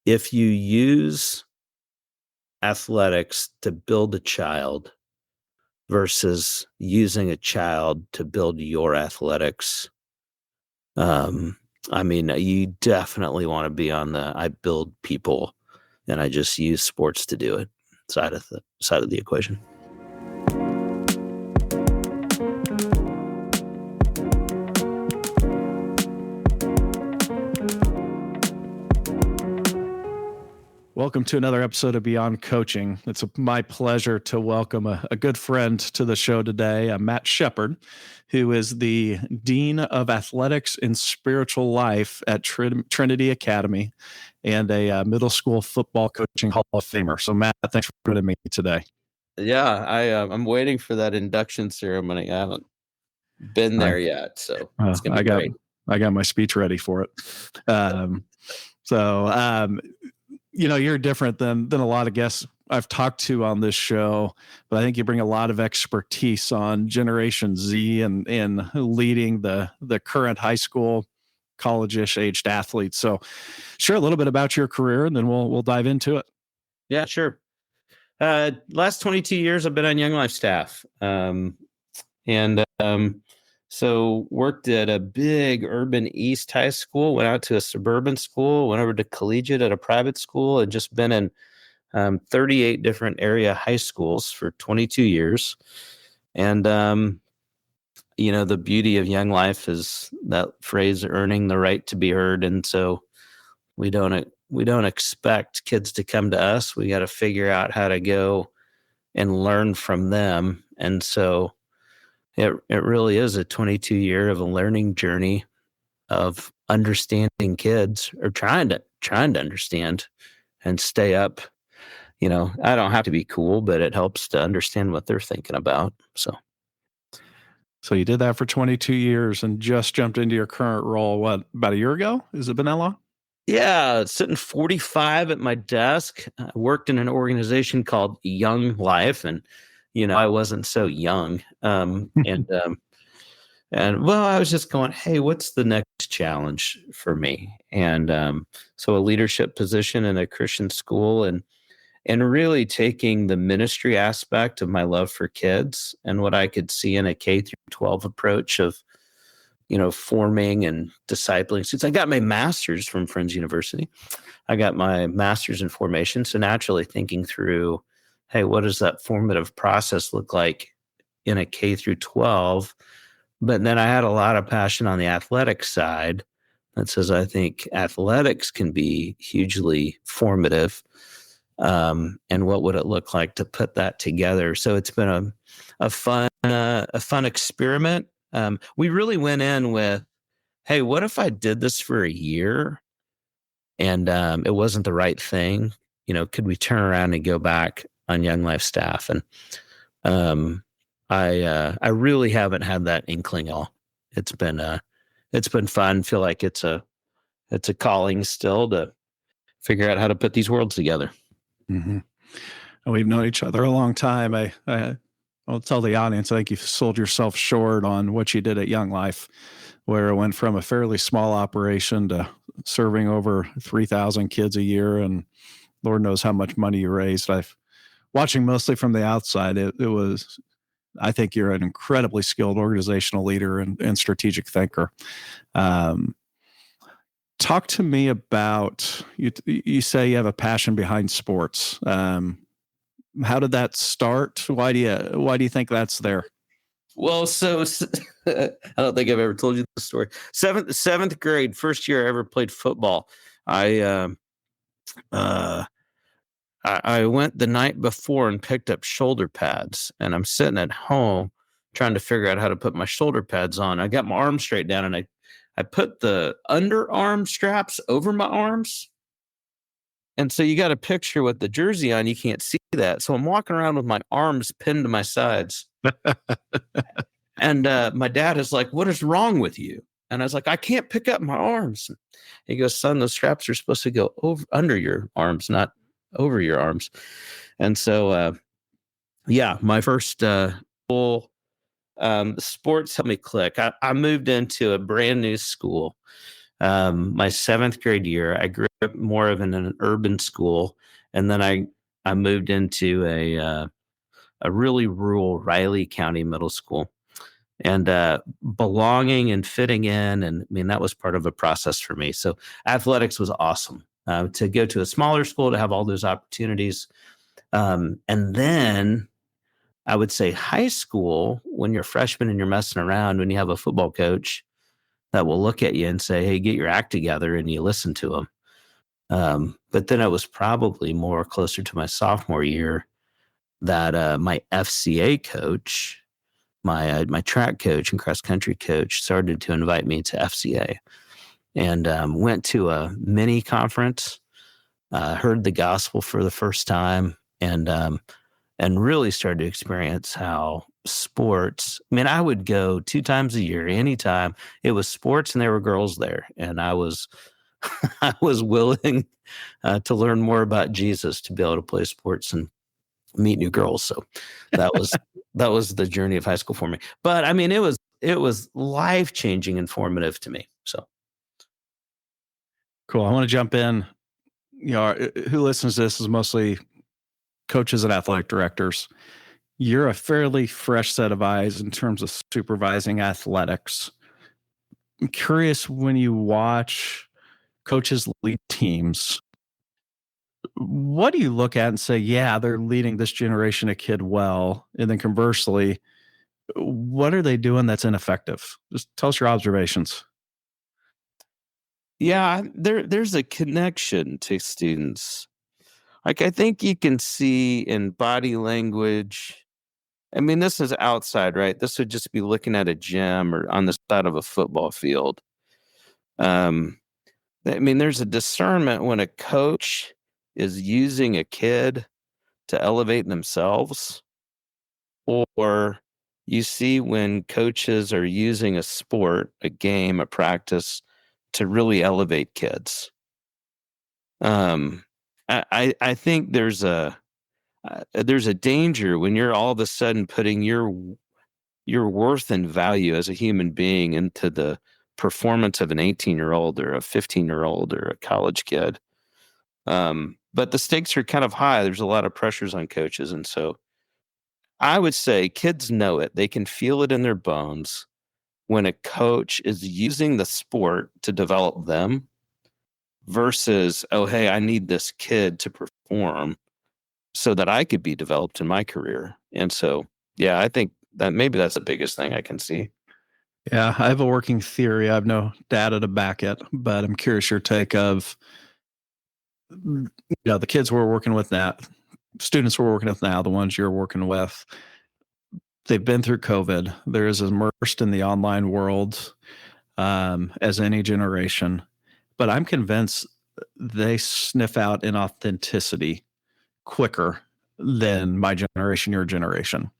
if you use athletics to build a child versus using a child to build your athletics, you definitely want to be on the I build people and I just use sports to do it side of the equation. Welcome to another episode of Beyond Coaching. It's my pleasure to welcome a good friend to the show today, Matt Shepard, who is the Dean of Athletics and Spiritual Life at Trinity Academy and a middle school football coaching Hall of Famer. So, Matt, thanks for joining me today. Yeah, I'm waiting for that induction ceremony. I haven't been there yet, so it's gonna be great. I got my speech ready for it. You're different than a lot of guests I've talked to on this show, but I think you bring a lot of expertise on Generation Z and leading the current high school, college-ish aged athletes. So share a little bit about your career and then we'll dive into it. Yeah, sure. Last 22 years I've been on Young Life staff. So worked at a big urban East high school, went out to a suburban school, went over to collegiate at a private school, and just been in 38 different area high schools for 22 years. And, the beauty of Young Life is that phrase, earning the right to be heard. And so we don't expect kids to come to us. We got to figure out how to go and learn from them. And so it really is a 22-year of a learning journey of understanding kids, or trying to understand and stay up. I don't have to be cool, but it helps to understand what they're thinking about. So you did that for 22 years and just jumped into your current role, about a year ago? Has it been that long? Yeah, sitting 45 at my desk. I worked in an organization called Young Life, and I wasn't so young. I was just going, hey, what's the next challenge for me? And so a leadership position in a Christian school, and really taking the ministry aspect of my love for kids and what I could see in a K through 12 approach of, forming and discipling students. I got my master's from Friends University. I got my master's in formation. So naturally thinking through, hey, what does that formative process look like in a K through 12? But then I had a lot of passion on the athletic side that says I think athletics can be hugely formative. And what would it look like to put that together? So it's been a fun experiment. We really went in with, hey, what if I did this for a year and it wasn't the right thing? Could we turn around and go back on Young Life staff? And I really haven't had that inkling at all. It's been fun. Feel like it's a calling still to figure out how to put these worlds together. Mm-hmm. We've known each other a long time. I'll tell the audience, I think you've sold yourself short on what you did at Young Life, where it went from a fairly small operation to serving over 3,000 kids a year, and Lord knows how much money you raised. Watching mostly from the outside, it was, I think you're an incredibly skilled organizational leader and strategic thinker. Talk to me about, you say you have a passion behind sports. How did that start? Why do you think that's there? Well, so I don't think I've ever told you the story. Seventh grade, first year I ever played football. I went the night before and picked up shoulder pads, and I'm sitting at home trying to figure out how to put my shoulder pads on. I got my arms straight down, and I put the underarm straps over my arms. And so you got a picture with the jersey on, you can't see that. So I'm walking around with my arms pinned to my sides. And my dad is like, what is wrong with you? And I was like, I can't pick up my arms. He goes, son, those straps are supposed to go under your arms, not over your arms. And so, my first full sports helped me click. I moved into a brand new school. My seventh grade year, I grew up more of in an urban school, and then I moved into a really rural Riley County middle school, and belonging and fitting in, and I mean that was part of a process for me. So athletics was awesome. To go to a smaller school to have all those opportunities, and then I would say high school, when you're a freshman and you're messing around, when you have a football coach that will look at you and say, "Hey, get your act together," and you listen to them. But then it was probably more closer to my sophomore year that my FCA coach, my track coach and cross country coach, started to invite me to FCA, and went to a mini conference, heard the gospel for the first time, and really started to experience how sports. I mean, I would go 2 times a year, anytime it was sports and there were girls there, and I was I was willing to learn more about Jesus to be able to play sports and meet new girls. So that was that was the journey of high school for me. But I mean, it was life changing and formative to me. So Cool. I want to jump in. Who listens to this is mostly coaches and athletic directors. You're a fairly fresh set of eyes in terms of supervising athletics. I'm curious, when you watch coaches lead teams, what do you look at and say, yeah, they're leading this generation of kid well? And then conversely, what are they doing that's ineffective? Just tell us your observations. yeah, there's a connection to students. Like I think you can see in body language. I mean, this is outside, right? This would just be looking at a gym or on the side of a football field. Um, I mean, there's a discernment when a coach is using a kid to elevate themselves, or you see when coaches are using a sport, a game, a practice to really elevate kids. Um, I think there's a danger when you're all of a sudden putting your worth and value as a human being into the performance of an 18-year-old or a 15-year-old or a college kid. But the stakes are kind of high. There's a lot of pressures on coaches. And so I would say kids know it. They can feel it in their bones when a coach is using the sport to develop them versus, oh, hey, I need this kid to perform so that I could be developed in my career. And so, yeah, I think that maybe that's the biggest thing I can see. Yeah, I have a working theory. I have no data to back it, but I'm curious your take of, the kids we're working with now, students we're working with now, the ones you're working with, they've been through COVID. They're as immersed in the online world as any generation. But I'm convinced they sniff out inauthenticity quicker than my generation, your generation.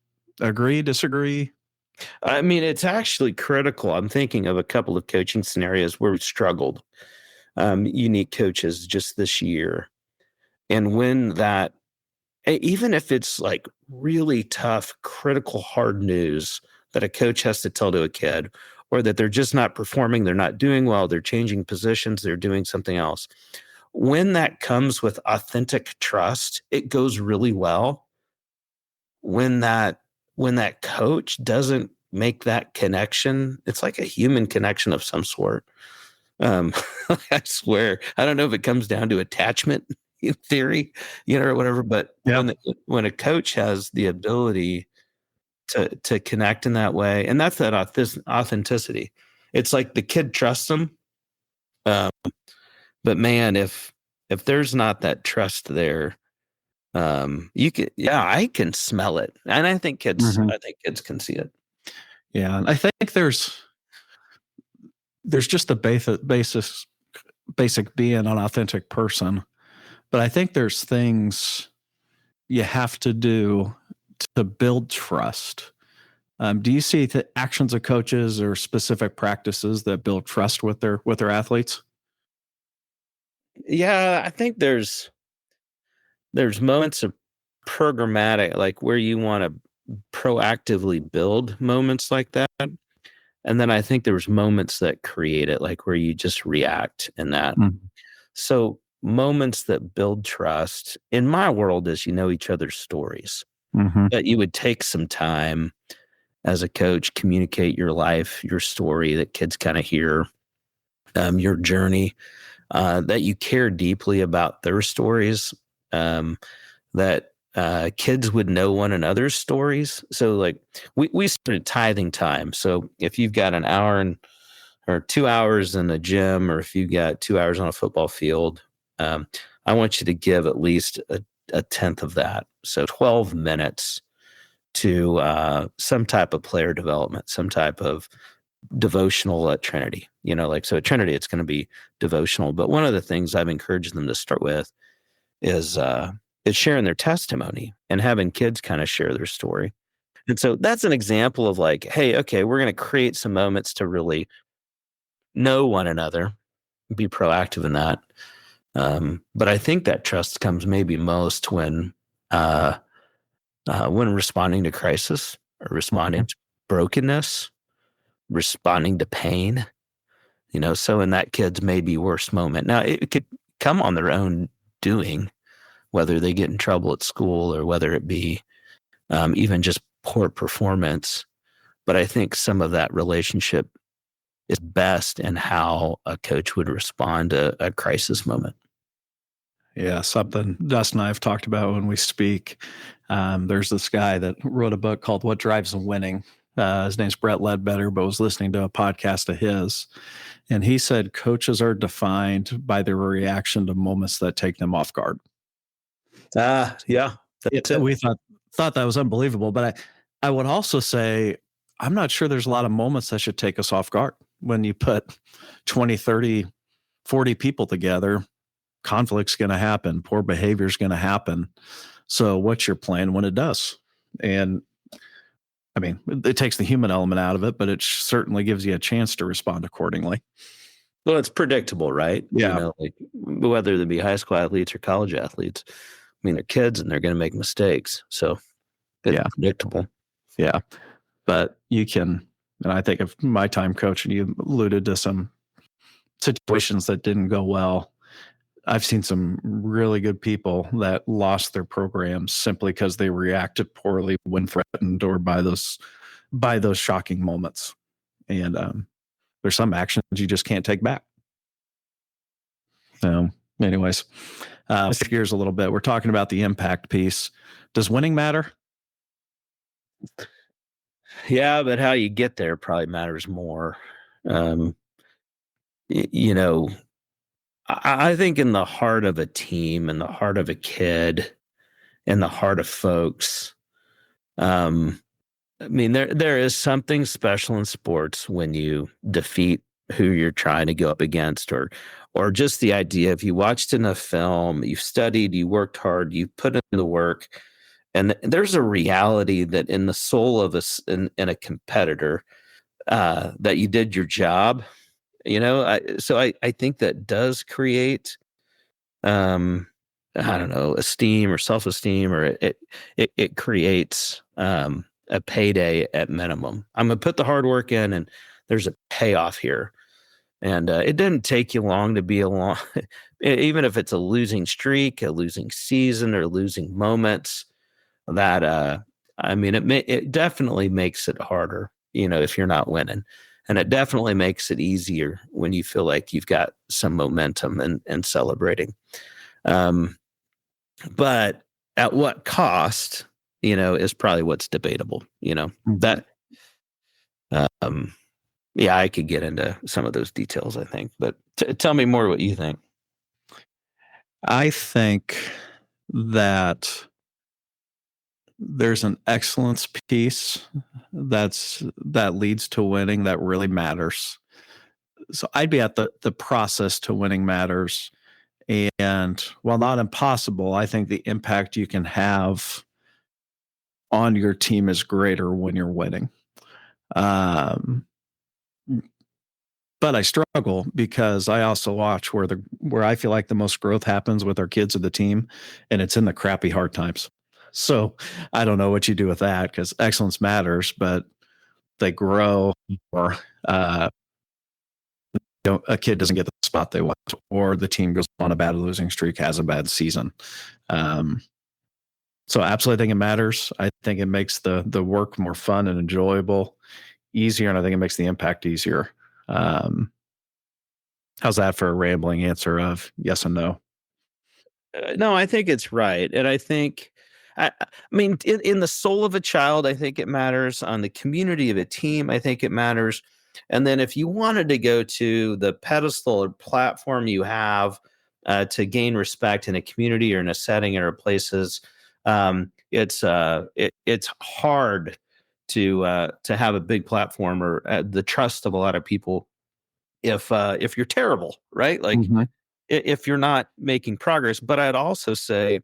Agree, disagree? I mean, it's actually critical. I'm thinking of a couple of coaching scenarios where we struggled, unique coaches just this year. And when that, even if it's like really tough, critical, hard news that a coach has to tell to a kid, or that they're just not performing, they're not doing well, they're changing positions, they're doing something else. When that comes with authentic trust, it goes really well. When that coach doesn't make that connection, it's like a human connection of some sort. Um, I swear, I don't know if it comes down to attachment in theory, or whatever, but Yeah. when a coach has the ability to connect in that way, and that's that authenticity. It's like the kid trusts them. Um, but man, if there's not that trust there, you can, yeah, I can smell it, and Mhm. I think kids can see it. Yeah. And I think there's just the basic being an authentic person. But I think there's things you have to do to build trust. Do you see the actions of coaches or specific practices that build trust with their athletes? Yeah, I think there's moments of programmatic, like where you want to proactively build moments like that. And then I think there's moments that create it, like where you just react in that. Mhm. So moments that build trust in my world is you know each other's stories, Mhm. that you would take some time as a coach, communicate your life, your story, that kids kind of hear your journey, that you care deeply about their stories, that kids would know one another's stories. So like we started tithing time. So if you've got an hour or 2 hours in the gym, or if you got 2 hours on a football field, um, I want you to give at least a tenth of that. So 12 minutes to some type of player development, some type of devotional at Trinity. Like so at Trinity, it's going to be devotional. But one of the things I've encouraged them to start with is sharing their testimony and having kids kind of share their story. And so that's an example of like, hey, okay, we're going to create some moments to really know one another, be proactive in that. But I think that trust comes maybe most when responding to crisis or responding Mhm. to brokenness, responding to pain. So in that kid's maybe worst moment. Now it could come on their own doing, whether they get in trouble at school or whether it be even just poor performance. But I think some of that relationship is best in how a coach would respond to a crisis moment. Yeah, something Dustin and I have talked about when we speak. There's this guy that wrote a book called "What Drives a Winning." His name's Brett Ledbetter, but was listening to a podcast of his, and he said coaches are defined by their reaction to moments that take them off guard. Yeah, that's it. We thought that was unbelievable, but I would also say I'm not sure there's a lot of moments that should take us off guard. When you put 20, 30, 40 people together, conflict's going to happen, poor behavior is going to happen. So what's your plan when it does? And I mean, it takes the human element out of it, but it certainly gives you a chance to respond accordingly. Well, it's predictable, right? Yeah. Like whether they be high school athletes or college athletes. I mean, they're kids and they're going to make mistakes. So it's Yeah. predictable. Yeah. But you can, and I think of my time coaching, you alluded to some situations that didn't go well. I've seen some really good people that lost their programs simply because they reacted poorly when threatened or by those shocking moments. And there's some actions you just can't take back. So, anyways, shift gears a little bit. We're talking about the impact piece. Does winning matter? Yeah, but how you get there probably matters more. Um, y- you know, I think in the heart of a team, in the heart of a kid, in the heart of folks, um, I mean, there is something special in sports when you defeat who you're trying to go up against, or just the idea if you watched enough film, you've studied, you worked hard, you put in the work, and there's a reality that in the soul of us in a competitor, that you did your job. So I think that does create um I don't know, esteem or self-esteem, or it creates a payday at minimum. I'm gonna put the hard work in and there's a payoff here. And it didn't take you long to be along, even if it's a losing streak, a losing season, or losing moments. That I mean, it definitely makes it harder, if you're not winning, and it definitely makes it easier when you feel like you've got some momentum and celebrating. Um, but at what cost, is probably what's debatable. Mhm. That um, yeah, I could get into some of those details, I think, but tell me more what you think. I think that there's an excellence piece that leads to winning that really matters. So I'd be at the process to winning matters. And while not impossible, I think the impact you can have on your team is greater when you're winning. Um, but I struggle because I also watch where I feel like the most growth happens with our kids of the team, and it's in the crappy hard times. So I don't know what you do with that because excellence matters, but they grow more uh, a kid doesn't get the spot they want, or the team goes on a bad losing streak, has a bad season. So absolutely, I think it matters. I think it makes the work more fun and enjoyable, easier, and I think it makes the impact easier. How's that for a rambling answer of yes and no? No, I think it's right. And I think, I mean, in the soul of a child, I think it matters. On the community of a team, I think it matters. And then if you wanted to go to the pedestal or platform you have to gain respect in a community or in a setting or places, it's hard to have a big platform or the trust of a lot of people if you're terrible, right? Like Mm-hmm. if you're not making progress. But I'd also say,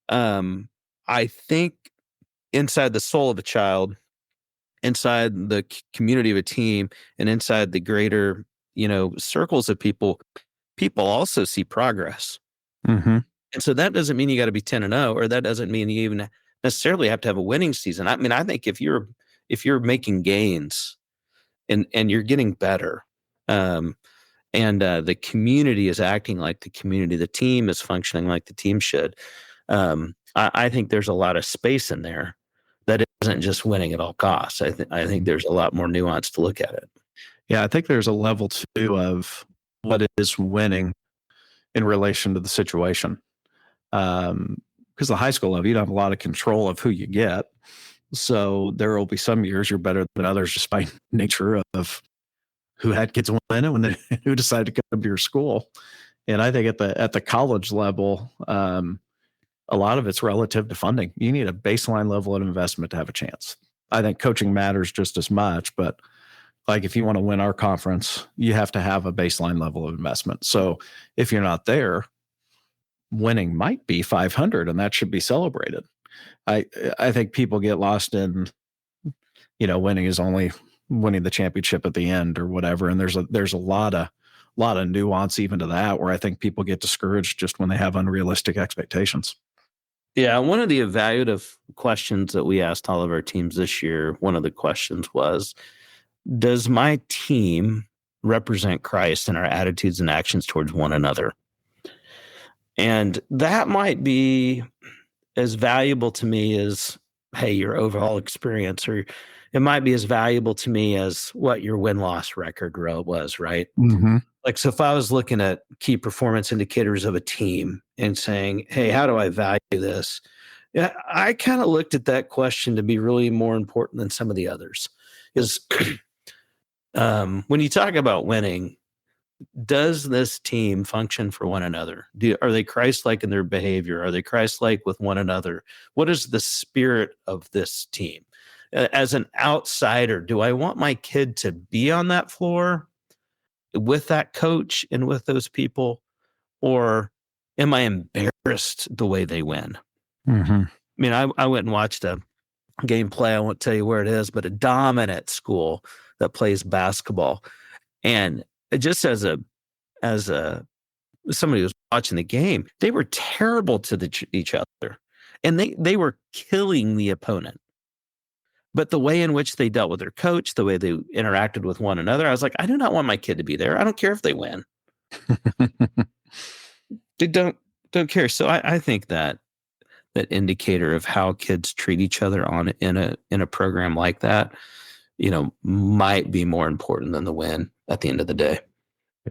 I think inside the soul of a child, inside the community of a team, and inside the greater, circles of people, people also see progress. Mm-hmm. And so that doesn't mean you got to be 10-0, or that doesn't mean you even necessarily have to have a winning season. I mean, I think if you're making gains and you're getting better, um, and the community is acting like the community, the team is functioning like the team should. I think there's a lot of space in there that isn't just winning at all costs. I think there's a lot more nuance to look at it. Yeah, I think there's a level too of what is winning in relation to the situation. Because the high school level, you don't have a lot of control of who you get. So there will be some years you're better than others just by nature of who had kids win it when they who decided to come to your school. And I think at the college level, a lot of it's relative to funding. You need a baseline level of investment to have a chance. I think coaching matters just as much, but like if you want to win our conference, you have to have a baseline level of investment. So if you're not there, winning might be 500 and that should be celebrated. I think people get lost in, winning is only winning the championship at the end or whatever. And there's a lot of nuance even to that, where I think people get discouraged just when they have unrealistic expectations. Yeah, one of the evaluative questions that we asked all of our teams this year, one of the questions was, does my team represent Christ in our attitudes and actions towards one another? And that might be as valuable to me as, hey, your overall experience, or it might be as valuable to me as what your win-loss record was, right? Mm-hmm. Like, so if I was looking at key performance indicators of a team and saying, hey, how do I value this? Yeah, I kind of looked at that question to be really more important than some of the others. Is when you talk about winning, does this team function for one another? Are they Christ-like in their behavior? Are they Christ-like with one another? What is the spirit of this team? As an outsider, do I want my kid to be on that floor with that coach and with those people? Or am I embarrassed the way they win? Mm-hmm. I mean, I went and watched a game play. I won't tell you where it is, but a dominant school that plays basketball. And just as a somebody who was watching the game, they were terrible to each other, and they were killing the opponent. But the way in which they dealt with their coach, the way they interacted with one another, I was like, I do not want my kid to be there. I don't care if they win. They don't care. So I think that indicator of how kids treat each other in a program like that, might be more important than the win at the end of the day.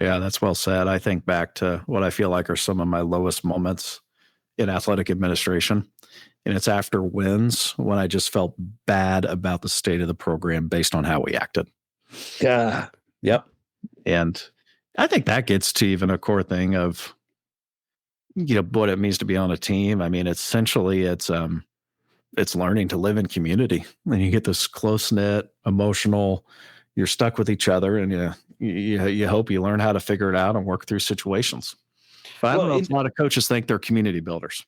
Yeah, that's well said. I think back to what I feel like are some of my lowest moments in athletic administration. And it's after wins when I just felt bad about the state of the program based on how we acted. Yeah. Yep. And I think that gets to even a core thing of, what it means to be on a team. I mean, essentially it's learning to live in community. And you get this close knit, emotional, you're stuck with each other, and you hope you learn how to figure it out and work through situations. But I don't know if a lot of coaches think they're community builders.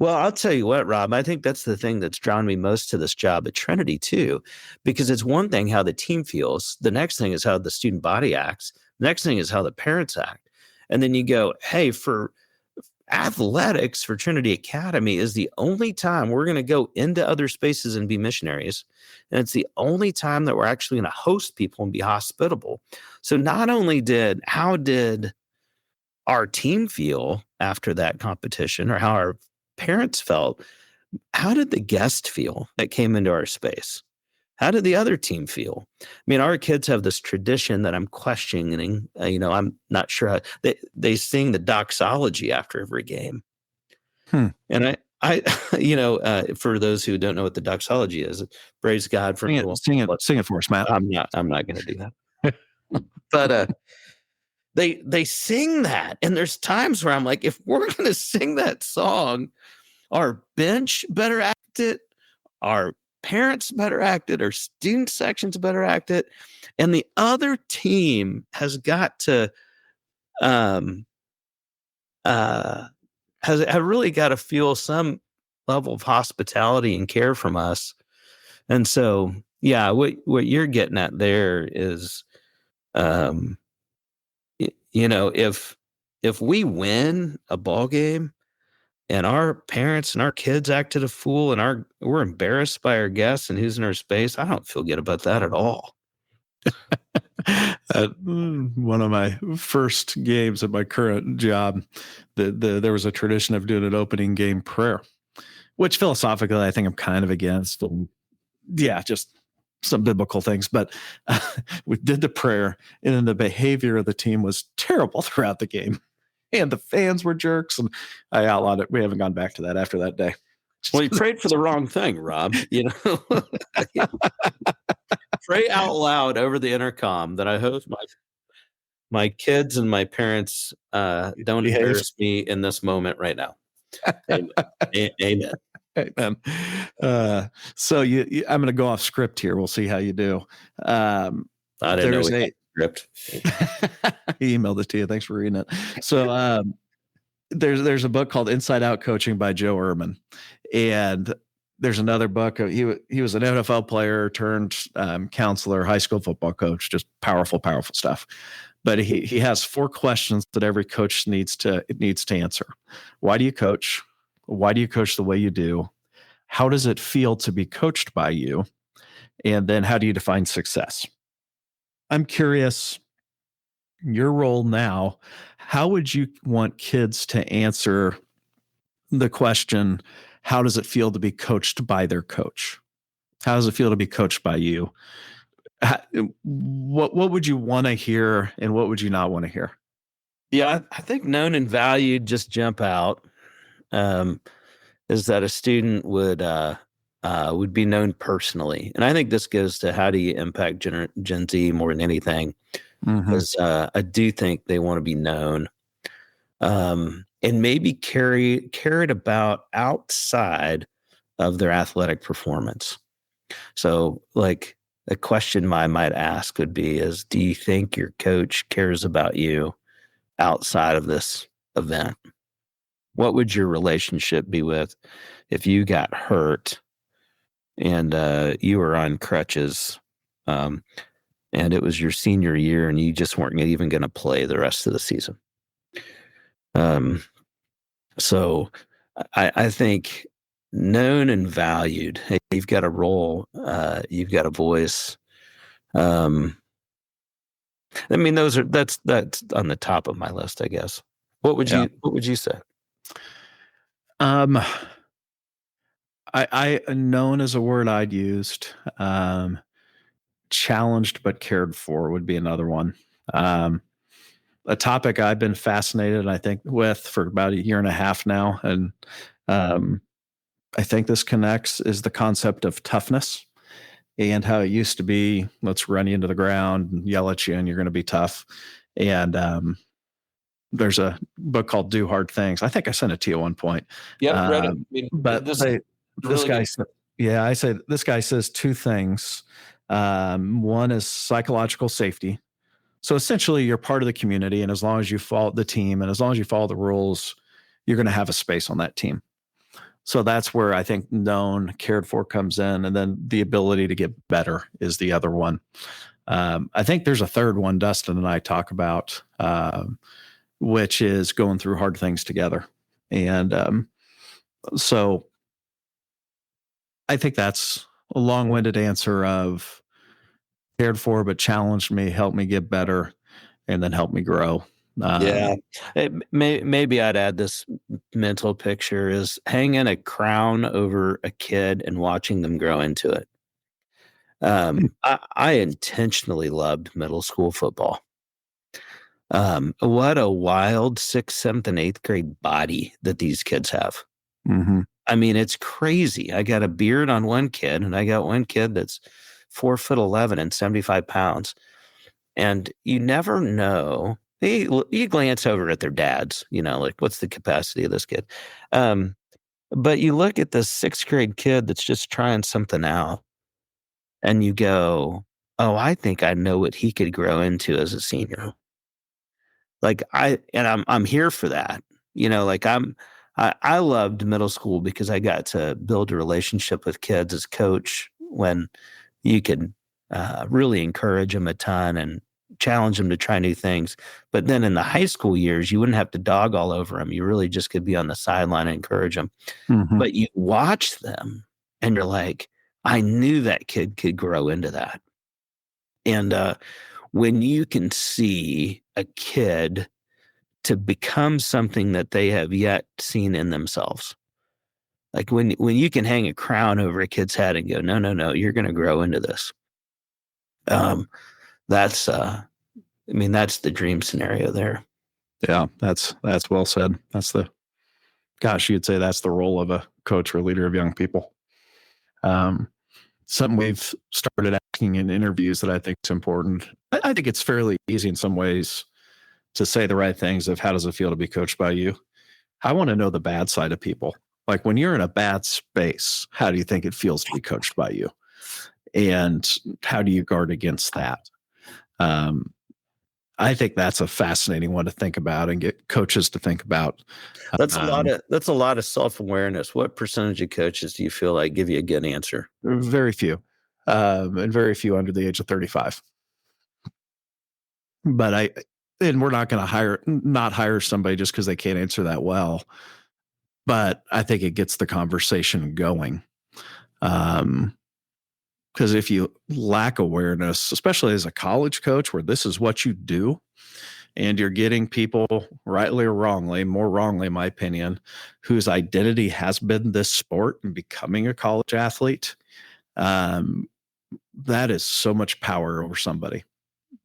Well, I'll tell you what, Rob, I think that's the thing that's drawn me most to this job at Trinity too, because it's one thing how the team feels. The next thing is how the student body acts. The next thing is how the parents act. And then you go, hey, athletics for Trinity Academy is the only time we're going to go into other spaces and be missionaries. And it's the only time that we're actually going to host people and be hospitable. So not only how did our team feel after that competition, or how our parents felt, how did the guest feel that came into our space? How did the other team feel? I mean, our kids have this tradition that I'm questioning. I'm not sure how they sing the doxology after every game. Hmm. And for those who don't know what the doxology is, praise God for Sing it for us, Matt. I'm not going to do that. But they sing that, and there's times where I'm like, if we're going to sing that song, our bench better act it, our parents better act it, our student sections better act it, and the other team has got to have really got to feel some level of hospitality and care from us. And so, yeah, what you're getting at there is, if we win a ball game and our parents and our kids acted a fool and we're embarrassed by our guests and who's in our space, I don't feel good about that at all. One of my first games at my current job, there was a tradition of doing an opening game prayer, which philosophically I think I'm kind of against. Yeah, just some biblical things, but we did the prayer, and then the behavior of the team was terrible throughout the game, and the fans were jerks, and I outlawed it. We haven't gone back to that after that day. Well, you prayed for the wrong thing, Rob. Pray out loud over the intercom that I hope my kids and my parents don't embarrass me in this moment right now. Amen. Amen. Amen. So I'm going to go off script here. We'll see how you do. I didn't know we had script. He emailed it to you. Thanks for reading it. So there's a book called Inside Out Coaching by Joe Ehrmann, and there's another book. He was an NFL player turned counselor, high school football coach, just powerful stuff. But he has 4 questions that every coach needs to answer. Why do you coach? Why do you coach the way you do? How does it feel to be coached by you? And then how do you define success? I'm curious, your role now, how would you want kids to answer the question, how does it feel to be coached by their coach? How does it feel to be coached by you? What would you want to hear, and what would you not want to hear? Yeah, I think known and valued just jump out. Is that a student would be known personally, and I think this goes to how do you impact Gen Z more than anything. Because I do think they want to be known, and maybe carried about outside of their athletic performance. So, like, a question I might ask would be: do you think your coach cares about you outside of this event? What would your relationship be with if you got hurt and you were on crutches, and it was your senior year and you just weren't even going to play the rest of the season? So I think known and valued. Hey, you've got a role. You've got a voice. I mean, that's on the top of my list, I guess. What would you say? I known as a word I'd used. Challenged but cared for would be another one. A topic I've been fascinated, I think, with for about a year and a half now, and I think this connects, is the concept of toughness, and how it used to be, let's run you into the ground and yell at you and you're going to be tough. And there's a book called Do Hard Things. I think I sent it to you at one point. Yeah, read it. I mean, but this guy says 2 things. One is psychological safety. So essentially you're part of the community, and as long as you follow the team and as long as you follow the rules, you're going to have a space on that team. So that's where I think known, cared for comes in. And then the ability to get better is the other one. I think there's a third one Dustin and I talk about, which is going through hard things together. And so I think that's a long-winded answer of cared for, but challenged me, helped me get better, and then helped me grow. Yeah. Maybe I'd add this mental picture is hanging a crown over a kid and watching them grow into it. I intentionally loved middle school football. What a wild sixth, seventh, and eighth grade body that these kids have. Mm-hmm. I mean, it's crazy. I got a beard on one kid, and I got one kid that's 4'11" and 75 pounds. And you never know. You glance over at their dads, like what's the capacity of this kid? Um, but you look at this sixth grade kid that's just trying something out, and you go, "Oh, I think I know what he could grow into as a senior." Like I'm here for that. Like I loved middle school because I got to build a relationship with kids as coach when you could really encourage them a ton and challenge them to try new things. But then in the high school years, you wouldn't have to dog all over them. You really just could be on the sideline and encourage them. Mm-hmm. But you watch them and you're like, I knew that kid could grow into that. And when you can see a kid to become something that they have yet seen in themselves. Like when you can hang a crown over a kid's head and go, no, no, no, you're going to grow into this. That's that's the dream scenario there. Yeah, that's well said. You'd say that's the role of a coach or leader of young people. Something we've started asking in interviews that I think is important. I think it's fairly easy in some ways to say the right things of how does it feel to be coached by you? I want to know the bad side of people. Like when you're in a bad space, how do you think it feels to be coached by you? And how do you guard against that? I think that's a fascinating one to think about and get coaches to think about. That's a lot of self-awareness. What percentage of coaches do you feel like give you a good answer? Very few, and very few under the age of 35. But we're not going to not hire somebody just because they can't answer that well. But I think it gets the conversation going. Because if you lack awareness, especially as a college coach, where this is what you do, and you're getting people, rightly or wrongly, more wrongly, in my opinion, whose identity has been this sport and becoming a college athlete, that is so much power over somebody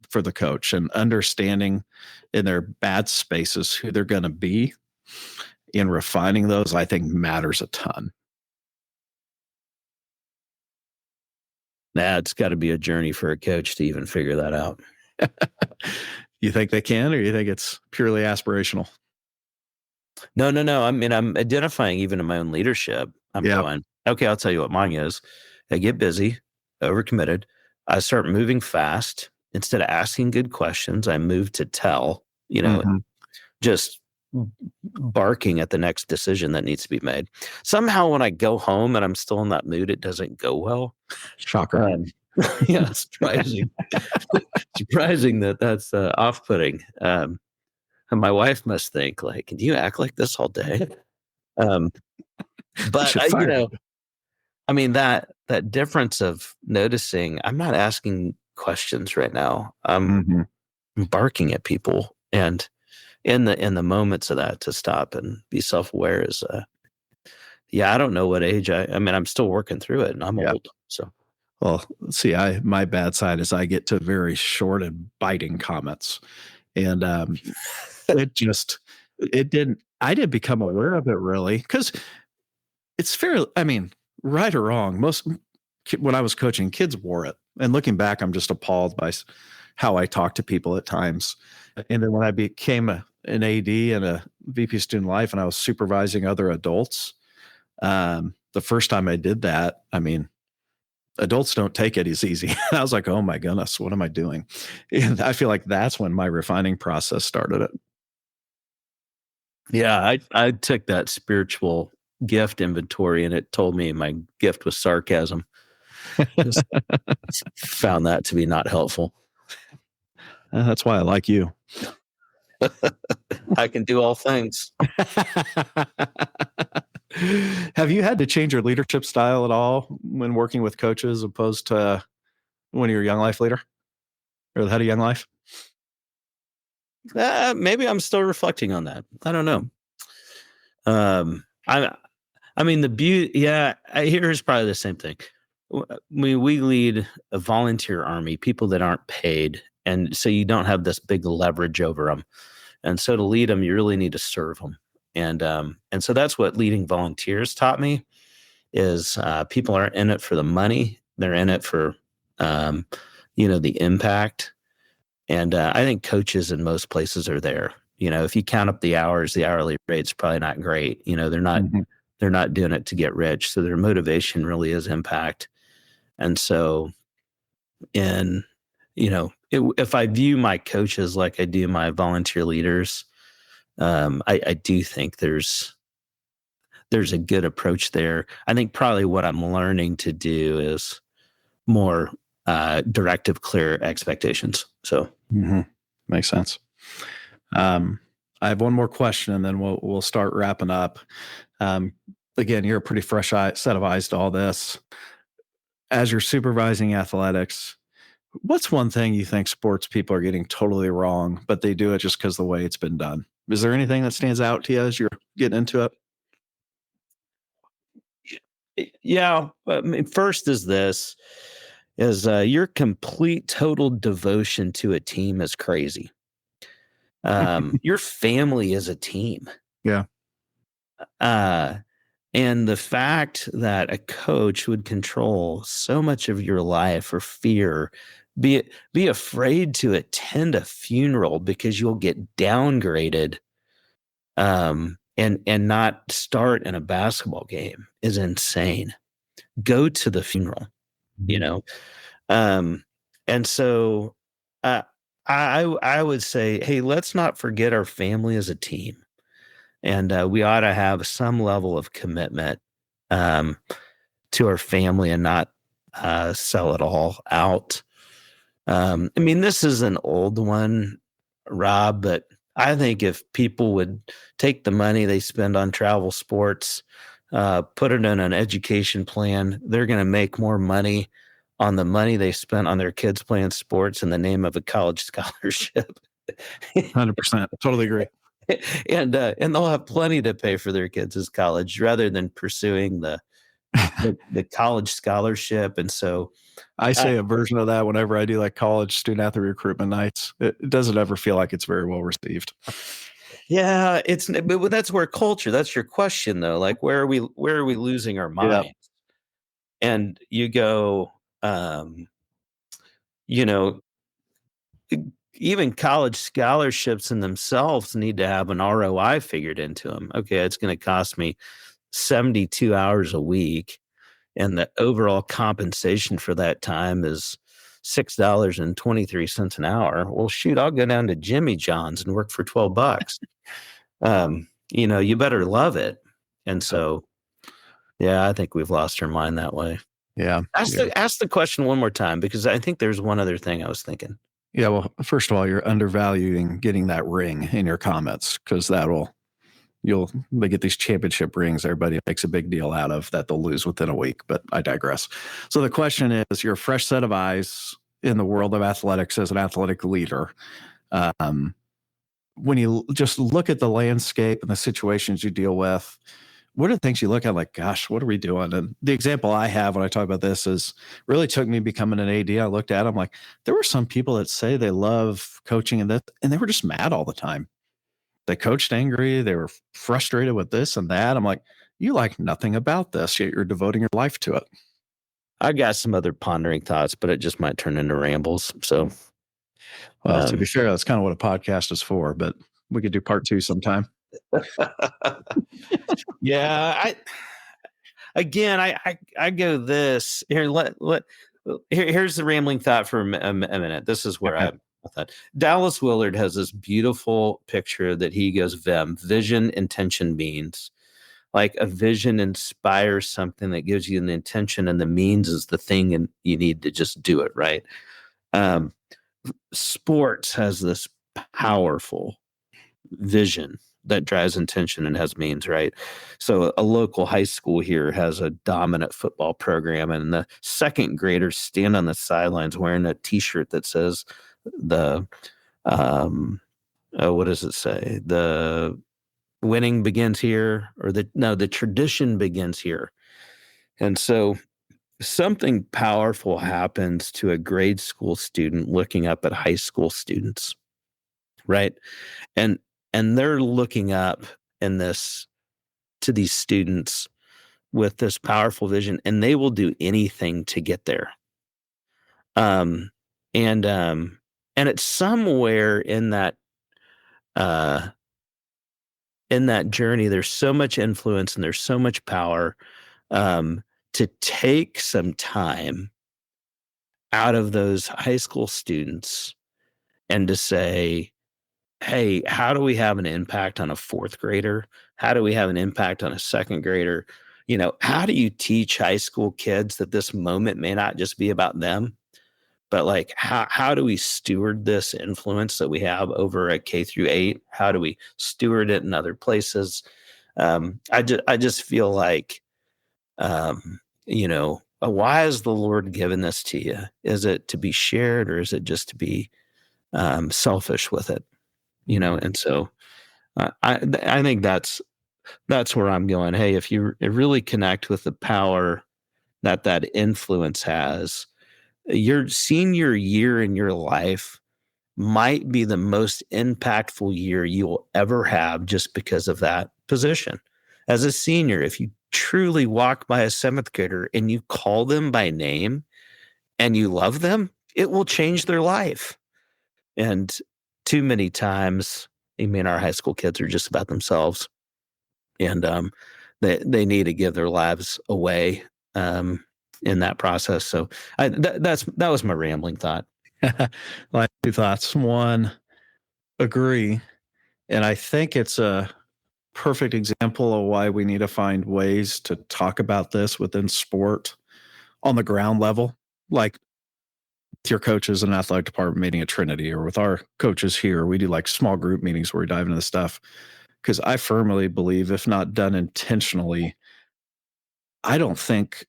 for the coach, and understanding in their bad spaces who they're going to be in refining those, I think matters a ton. It's got to be a journey for a coach to even figure that out. You think they can, or you think it's purely aspirational? No. I mean, I'm identifying even in my own leadership. I'm going, okay, I'll tell you what mine is. I get busy, overcommitted. I start moving fast. Instead of asking good questions, I move to tell, just barking at the next decision that needs to be made. Somehow when I go home and I'm still in that mood, it doesn't go well. Shocker. Yeah, it's surprising. Surprising that's off-putting. And my wife must think like, do you act like this all day? But I mean that difference of noticing, I'm not asking questions right now. I'm barking at people, and in the moments of that, to stop and be self-aware is I don't know what age I'm still working through it, and I'm old. So well, see, my bad side is I get to very short and biting comments, and I didn't become aware of it really, because it's fair. I mean, right or wrong, when I was coaching, kids wore it, and looking back, I'm just appalled by how I talk to people at times. And then when I became an AD and a VP student life, and I was supervising other adults, the first time I did that, I mean, adults don't take it as easy. I was like, oh my goodness, what am I doing? And I feel like that's when my refining process started. It. Yeah, I took that spiritual gift inventory, and it told me my gift was sarcasm. Just found that to be not helpful. That's why I like you. I can do all things. Have you had to change your leadership style at all when working with coaches opposed to when you're a young life leader or the head of young life? Maybe I'm still reflecting on that. I don't know. I mean, the beauty. Yeah, here's probably the same thing. We lead a volunteer army, people that aren't paid, and so you don't have this big leverage over them. And so to lead them, you really need to serve them. And so that's what leading volunteers taught me is people aren't in it for the money; they're in it for the impact. And I think coaches in most places are there. If you count up the hours, the hourly rate's probably not great. They're not doing it to get rich. So their motivation really is impact. And so if I view my coaches like I do my volunteer leaders, I do think there's a good approach there. I think probably what I'm learning to do is more directive, clear expectations. So makes sense. I have one more question, and then we'll start wrapping up. Again, you're a pretty fresh set of eyes to all this. As you're supervising athletics, what's one thing you think sports people are getting totally wrong, but they do it just because of the way it's been done? Is there anything that stands out to you as you're getting into it? Yeah. I mean, first is your complete total devotion to a team is crazy. Your family is a team. Yeah. And the fact that a coach would control so much of your life or fear, be afraid to attend a funeral because you'll get downgraded, and not start in a basketball game is insane. Go to the funeral, and so I would say, hey, let's not forget our family as a team. And we ought to have some level of commitment to our family and not sell it all out. I mean, this is an old one, Rob, but I think if people would take the money they spend on travel sports, put it in an education plan, they're going to make more money on the money they spent on their kids playing sports in the name of a college scholarship. 100%. Totally agree. And they'll have plenty to pay for their kids' college rather than pursuing the college scholarship. And so I say a version of that whenever I do like college student athlete recruitment nights. It doesn't ever feel like it's very well received. Yeah, but that's where culture. That's your question though. Like where are we losing our minds? Yeah. And you go, even college scholarships in themselves need to have an ROI figured into them. Okay, it's going to cost me 72 hours a week, and the overall compensation for that time is $6.23 an hour. Well, shoot, I'll go down to Jimmy John's and work for $12. You better love it. And so, yeah, I think we've lost our mind that way. Yeah. Ask the question one more time, because I think there's one other thing I was thinking. Yeah, well, first of all, you're undervaluing getting that ring in your comments, because they get these championship rings everybody makes a big deal out of that they'll lose within a week, but I digress. So the question is, you're a fresh set of eyes in the world of athletics as an athletic leader. When you just look at the landscape and the situations you deal with, what are the things you look at like, gosh, what are we doing? And the example I have when I talk about this is really took me becoming an AD. I looked at them like there were some people that say they love coaching and they were just mad all the time. They coached angry. They were frustrated with this and that. I'm like, you like nothing about this, yet you're devoting your life to it. I got some other pondering thoughts, but it just might turn into rambles. So, well, to be fair, that's kind of what a podcast is for, but we could do part 2 sometime. Yeah. I go this here. Here's the rambling thought for a minute. This is where I thought Dallas Willard has this beautiful picture that he goes, vision, intention, means. Like a vision inspires something that gives you an intention, and the means is the thing, and you need to just do it, right? Sports has this powerful vision that drives intention and has means, right? So a local high school here has a dominant football program, and the second graders stand on the sidelines wearing a T-shirt that says the what does it say? The winning begins here, or the tradition begins here. And so something powerful happens to a grade school student looking up at high school students, right? And they're looking up in this to these students with this powerful vision, and they will do anything to get there. Um, and it's somewhere uh in that journey, there's so much influence and there's so much power, um, to take some time out of those high school students and to say, hey, how do we have an impact on a fourth grader? How do we have an impact on a second grader? How do you teach high school kids that this moment may not just be about them, but like how do we steward this influence that we have over at K-8? How do we steward it in other places? I just feel like, why has the Lord given this to you? Is it to be shared, or is it just to be selfish with it? And so I think that's where I'm going. Hey, if you really connect with the power that influence has, your senior year in your life might be the most impactful year you will ever have, just because of that position. As a senior, if you truly walk by a seventh grader and you call them by name and you love them, it will change their life. And too many times, our high school kids are just about themselves, and they need to give their lives away in that process. So that was my rambling thought. Like, two thoughts. One, agree. And I think it's a perfect example of why we need to find ways to talk about this within sport on the ground level. Like with your coaches in an athletic department meeting at Trinity, or with our coaches here, we do like small group meetings where we dive into this stuff. Because I firmly believe, if not done intentionally, I don't think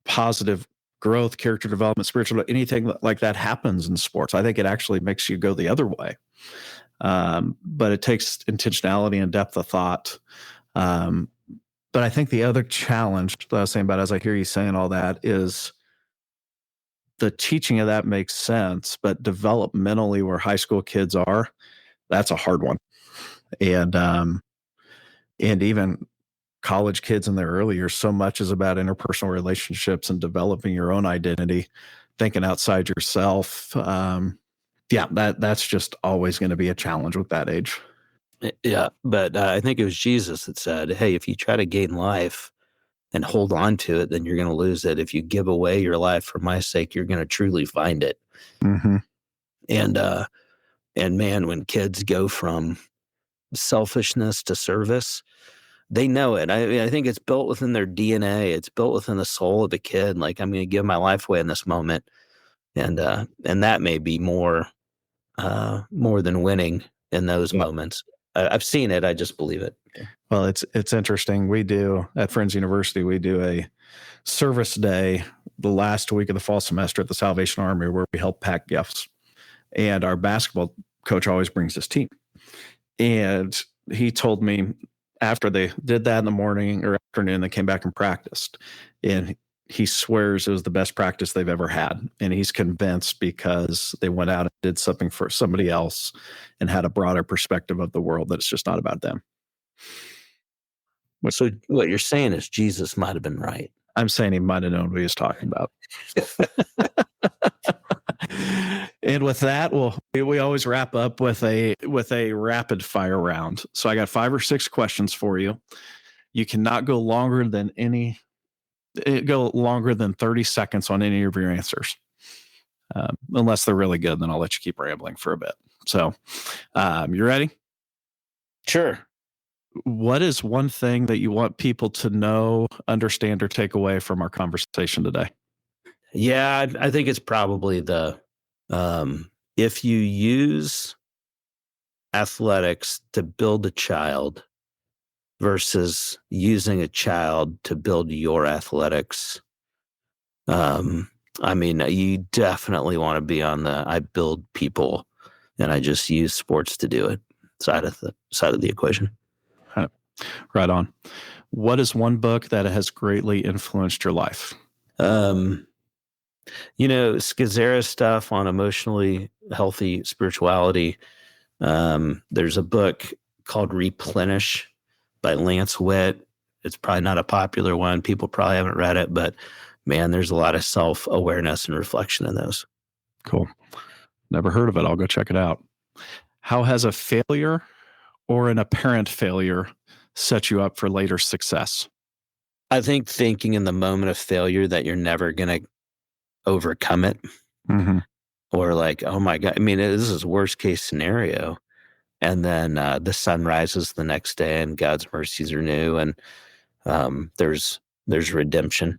positive growth, character development, spiritual, anything like that happens in sports. I think it actually makes you go the other way. But it takes intentionality and depth of thought. But I think the other challenge that I was saying about, as I hear you saying all that, is the teaching of that makes sense, but developmentally, where high school kids are, that's a hard one. And even college kids in their early years, so much is about interpersonal relationships and developing your own identity, thinking outside yourself. That's just always going to be a challenge with that age. Yeah, but I think it was Jesus that said, hey, if you try to gain life and hold on to it, then you're going to lose it. If you give away your life for my sake, you're going to truly find it. Mm-hmm. And man, when kids go from selfishness to service, they know it. I think it's built within their DNA. It's built within the soul of the kid. Like, I'm going to give my life away in this moment, and that may be more than winning in those moments. I've seen it. I just believe it. Well, it's interesting. We do at Friends University, we do a service day the last week of the fall semester at the Salvation Army, where we help pack gifts. And our basketball coach always brings his team. And he told me, after they did that in the morning or afternoon, they came back and practiced. And he swears it was the best practice they've ever had. And he's convinced because they went out and did something for somebody else and had a broader perspective of the world, that it's just not about them. So what you're saying is Jesus might have been right. I'm saying he might have known what he was talking about. And with that, we always wrap up with a rapid fire round. So I got 5 or 6 questions for you. You cannot go longer than 30 seconds on any of your answers. Unless they're really good, then I'll let you keep rambling for a bit. So, you ready? Sure. What is one thing that you want people to know, understand, or take away from our conversation today? Yeah, I think it's probably if you use athletics to build a child versus using a child to build your athletics. I mean, you definitely want to be on the I build people and I just use sports to do it side of the equation. Right on. What is one book that has greatly influenced your life? Scazzera stuff on emotionally healthy spirituality. There's a book called Replenish by Lance Witt. It's probably not a popular one. People probably haven't read it, but man, there's a lot of self-awareness and reflection in those. Cool. Never heard of it. I'll go check it out. How has a failure or an apparent failure set you up for later success? I think thinking in the moment of failure that you're never going to overcome it, or like, oh my God, I mean, this is worst case scenario. And then the sun rises the next day and God's mercies are new, and there's redemption.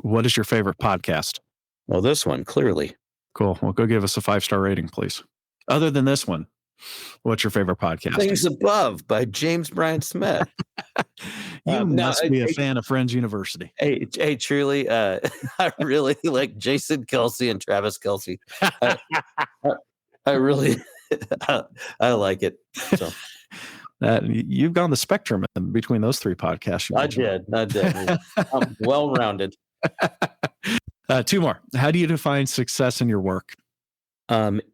What is your favorite podcast? Well, this one, clearly. Cool. Well, go give us a 5-star rating, please. Other than this one, what's your favorite podcast? Things Above by James Bryan Smith. You must be a fan of Friends University. Hey, truly, I really like Jason Kelsey and Travis Kelsey. I really, I like it. So. You've gone the spectrum between those three podcasts. I did. I'm well-rounded. 2 more. How do you define success in your work?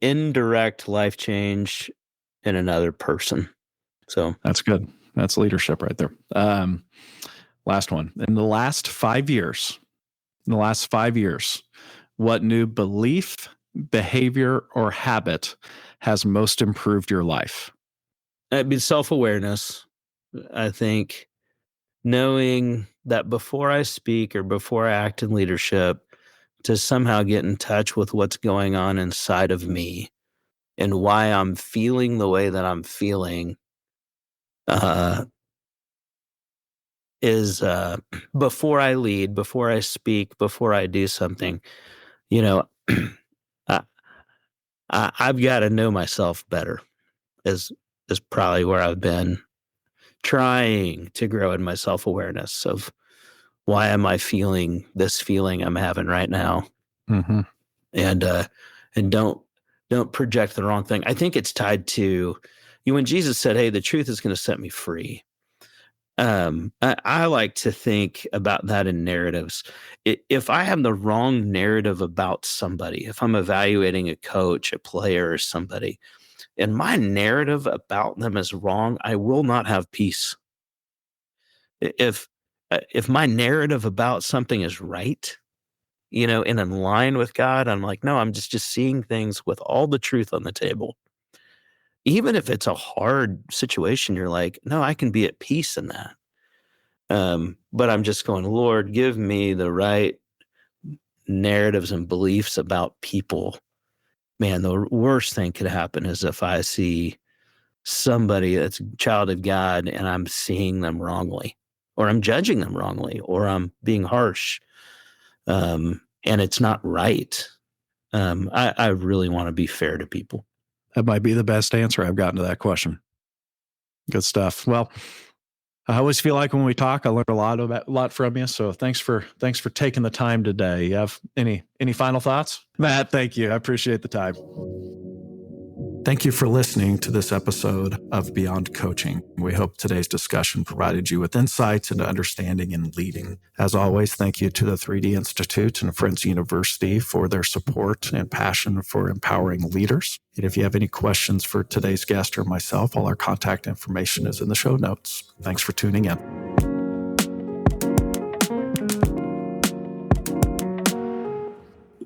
Indirect life change in another person. So that's good. That's leadership right there. Last one. In the last 5 years, what new belief, behavior, or habit has most improved your life? It'd be self-awareness. I think knowing that before I speak or before I act in leadership, to somehow get in touch with what's going on inside of me and why I'm feeling the way that I'm feeling is before I lead, before I speak, before I do something, I've got to know myself better is probably where I've been trying to grow in my self-awareness of why am I feeling this feeling I'm having right now? Mm-hmm. And don't project the wrong thing. I think it's tied to when Jesus said, hey, the truth is going to set me free. I like to think about that in narratives. If I have the wrong narrative about somebody, if I'm evaluating a coach, a player, or somebody, and my narrative about them is wrong, I will not have peace. If my narrative about something is right, and in line with God, I'm like, no, I'm just seeing things with all the truth on the table. Even if it's a hard situation, you're like, no, I can be at peace in that. But I'm just going, Lord, give me the right narratives and beliefs about people. Man, the worst thing could happen is if I see somebody that's a child of God and I'm seeing them wrongly, or I'm judging them wrongly, or I'm being harsh, and it's not right. I really want to be fair to people. That might be the best answer I've gotten to that question. Good stuff. Well, I always feel like when we talk, I learn a lot from you. So thanks for taking the time today. You have any final thoughts? Matt, thank you. I appreciate the time. Thank you for listening to this episode of Beyond Coaching. We hope today's discussion provided you with insights into understanding and leading. As always, thank you to the 3D Institute and Friends University for their support and passion for empowering leaders. And if you have any questions for today's guest or myself, all our contact information is in the show notes. Thanks for tuning in.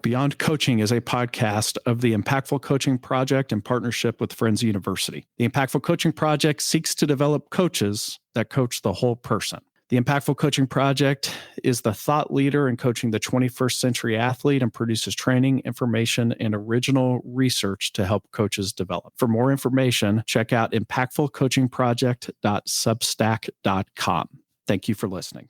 Beyond Coaching is a podcast of the Impactful Coaching Project in partnership with Friends University. The Impactful Coaching Project seeks to develop coaches that coach the whole person. The Impactful Coaching Project is the thought leader in coaching the 21st century athlete and produces training, information, and original research to help coaches develop. For more information, check out impactfulcoachingproject.substack.com. Thank you for listening.